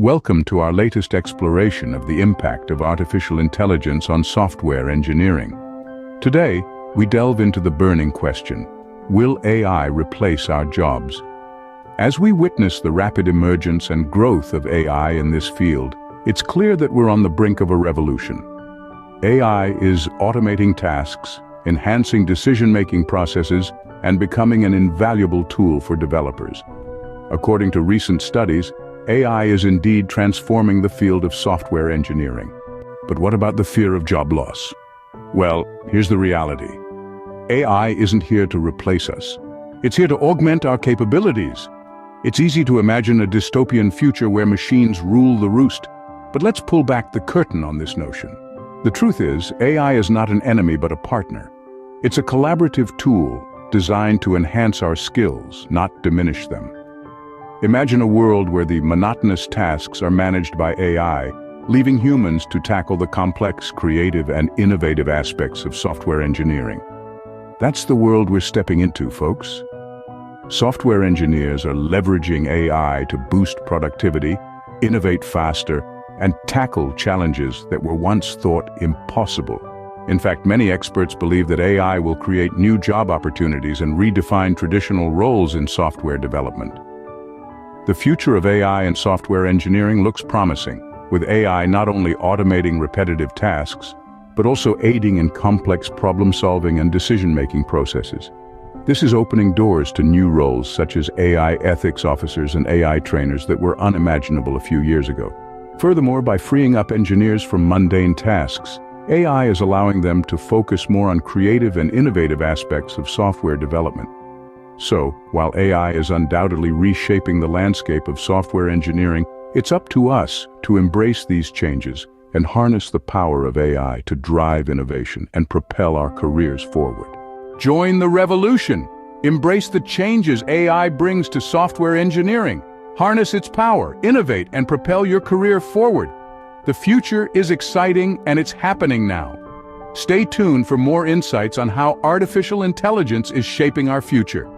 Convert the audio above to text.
Welcome to our latest exploration of the impact of artificial intelligence on software engineering. Today, we delve into the burning question: will AI replace our jobs? As we witness the rapid emergence and growth of AI in this field, it's clear that we're on the brink of a revolution. AI is automating tasks, enhancing decision-making processes, and becoming an invaluable tool for developers. According to recent studies, AI is indeed transforming the field of software engineering. But what about the fear of job loss? Well, here's the reality. AI isn't here to replace us. It's here to augment our capabilities. It's easy to imagine a dystopian future where machines rule the roost. But let's pull back the curtain on this notion. The truth is, AI is not an enemy but a partner. It's a collaborative tool designed to enhance our skills, not diminish them. Imagine a world where the monotonous tasks are managed by AI, leaving humans to tackle the complex, creative, and innovative aspects of software engineering. That's the world we're stepping into, folks. Software engineers are leveraging AI to boost productivity, innovate faster, and tackle challenges that were once thought impossible. In fact, many experts believe that AI will create new job opportunities and redefine traditional roles in software development. The future of AI and software engineering looks promising, with AI not only automating repetitive tasks, but also aiding in complex problem-solving and decision-making processes. This is opening doors to new roles such as AI ethics officers and AI trainers that were unimaginable a few years ago. Furthermore, by freeing up engineers from mundane tasks, AI is allowing them to focus more on creative and innovative aspects of software development. So, while AI is undoubtedly reshaping the landscape of software engineering, it's up to us to embrace these changes and harness the power of AI to drive innovation and propel our careers forward. Join the revolution! Embrace the changes AI brings to software engineering. Harness its power, innovate, and propel your career forward. The future is exciting and it's happening now. Stay tuned for more insights on how artificial intelligence is shaping our future.